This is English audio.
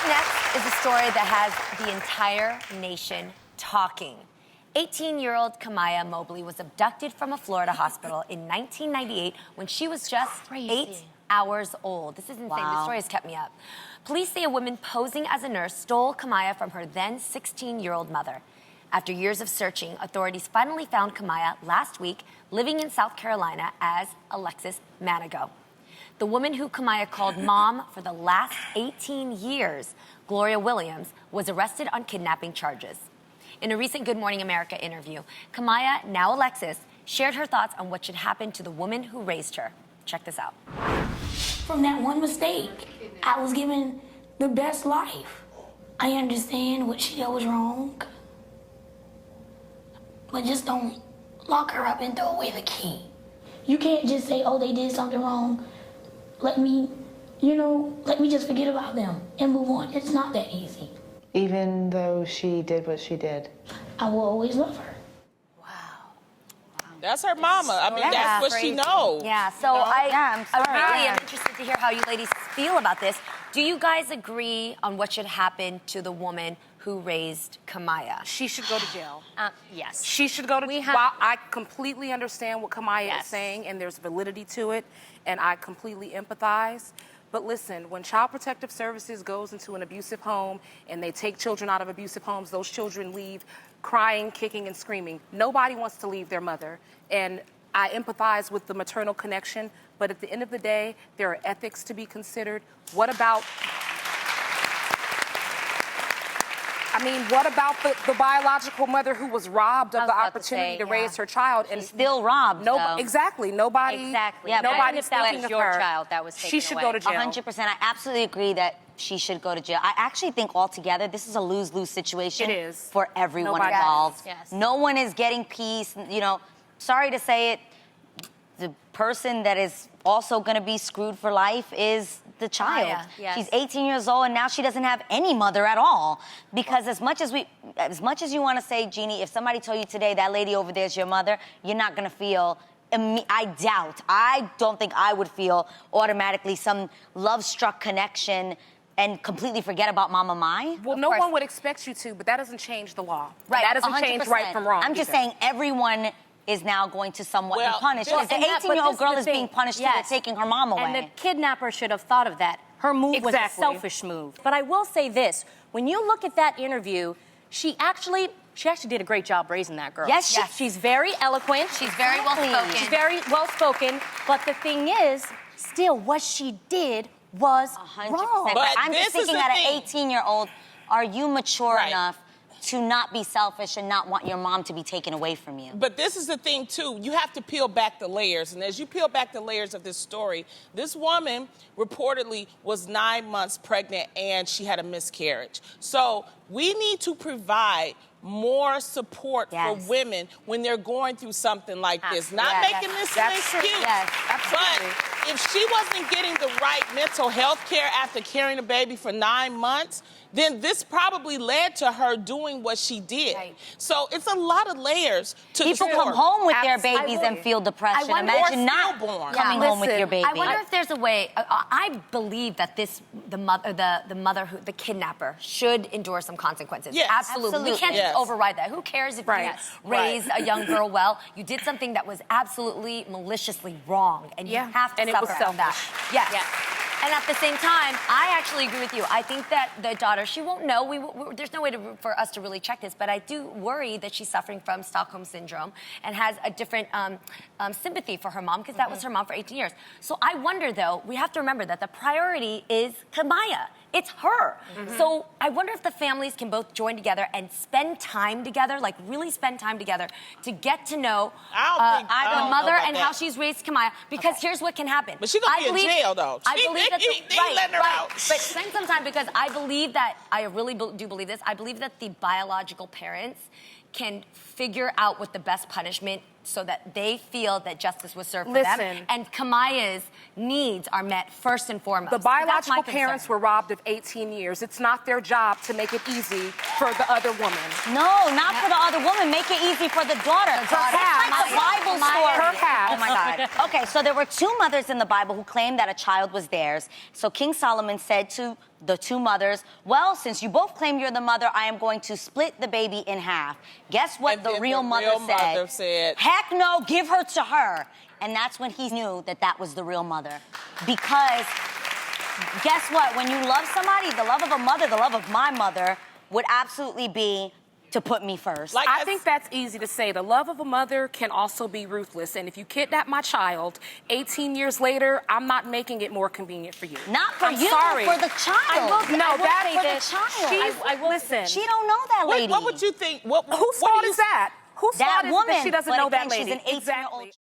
Up next is a story that has the entire nation talking. 18-year-old Kamiyah Mobley was abducted from a Florida hospital in 1998 when she was just 8 hours old. This is insane. Wow. This story has kept me up. Police say a woman posing as a nurse stole Kamiyah from her then 16-year-old mother. After years of searching, authorities finally found Kamiyah last week living in South Carolina as Alexis Manigo. The woman who Kamiyah called mom for the last 18 years, Gloria Williams, was arrested on kidnapping charges. In a recent Good Morning America interview, Kamiyah, now Alexis, shared her thoughts on what should happen to the woman who raised her. Check this out. From that one mistake, I was given the best life. I understand what she did was wrong, but just don't lock her up and throw away the key. You can't just say, oh, they did something wrong. Let me just forget about them and move on. It's not that easy. Even though she did what she did. I will always love her. That's her mama. I mean, that's what she knows. Yeah, so I really am interested to hear how you ladies feel about this. Do you guys agree on what should happen to the woman who raised Kamiyah? She should go to jail. Yes. She should go to jail. While I completely understand what Kamiyah is saying, and there's validity to it, and I completely empathize. But listen, when Child Protective Services goes into an abusive home and they take children out of abusive homes, those children leave crying, kicking, and screaming. Nobody wants to leave their mother. And I empathize with the maternal connection, but at the end of the day, there are ethics to be considered. What about the biological mother who was robbed of the opportunity to raise her child and still robbed? Exactly. Nobody. Exactly. Yeah, nobody's but if that thinking was of your her. child that was taken She should away. go to jail. 100%. I absolutely agree that she should go to jail. I actually think altogether this is a lose-lose situation. It is. For everyone Nobody. involved. Yes. No one is getting peace. You know, sorry to say it, the person that is also going to be screwed for life is the child. Yes. She's 18 years old and now she doesn't have any mother at all. Because as much as you want to say, Jeannie, if somebody told you today that lady over there is your mother, you're not going to feel. I don't think I would feel automatically some love-struck connection and completely forget about Mama Mai. Well, no one would expect you to, but that doesn't change the law. Right, That doesn't change 100%. right from wrong. I'm just saying everyone is now going to somewhat be punished. Well, The and that- but 18-year-old this girl the is being thing. punished too. Yes. They're taking her mom away. And the kidnapper should have thought of that. Her move was a Exactly. selfish move. But I will say this. When you look at that interview, she actually did a great job raising that girl. Yes, she- She's very eloquent. She's very well-spoken. She's very well-spoken. But the thing is, still, what she did was 100%. wrong. But I'm this just is thinking the at thing. an 18-year-old, are you mature Right. enough to not be selfish and not want your mom to be taken away from you? But this is the thing, too. You have to peel back the layers. And as you peel back the layers of this story, this woman reportedly was 9 months pregnant and she had a miscarriage. So we need to provide more support for women when they're going through something like this. Not making this an excuse. Yes, But if she wasn't getting the right mental health care after carrying a baby for 9 months, then this probably led to her doing what she did. Right. So it's a lot of layers to People the story. come home with their babies and feel depression. wonder- Imagine Or not stillborn. coming home with your baby. I wonder if there's a way. I believe that the kidnapper should endure some consequences. Yes. Absolutely. We can't Yes. just override that. Who cares if you raise a young girl well? You did something that was absolutely maliciously wrong, and you have to and it suffer was from that. selfish. Yes. And at the same time, I actually agree with you. I think that the daughter, she won't know. There's no way for us to really check this, but I do worry that she's suffering from Stockholm Syndrome and has a different sympathy for her mom, because that was her mom for 18 years. So I wonder, though, we have to remember that the priority is Kamiyah. It's her. So I wonder if the families can both join together and spend time together, like really spend time together to get to know I the don't mother know about and that. how she's raised Kamiyah. Because here's what can happen. But she's gonna be in jail, though. I believe that They ain't letting her out. But spend some time, because I believe that, I really do believe this, I believe that the biological parents can figure out what the best punishment so that they feel that justice was served for them. And Kamiyah's needs are met first and foremost. The That's my biological concern. parents were robbed of 18 years. It's not their job to make it easy for the other woman. No, not for the other woman. Make it easy for the daughter. The daughter. It's like the Bible story. Her half. Oh, my God. Okay, so there were two mothers in the Bible who claimed that a child was theirs. So King Solomon said to the two mothers. Well, since you both claim you're the mother, I am going to split the baby in half. Guess what And the then real the mother real said? mother said, Heck no, give her to her. And that's when he knew that that was the real mother. Because guess what? When you love somebody, the love of a mother, the love of my mother would absolutely be to put me first. Like, I think that's easy to say. The love of a mother can also be ruthless. And if you kidnap my child, 18 years later, I'm not making it more convenient for you. Not for I'm you, sorry. for the child. No, that's for the child. Listen. She don't know that lady. what would you think? What Whose do fault you is that? Whose That fault is it woman, that she doesn't but know again, that lady? she's an 18-year-old. Exactly.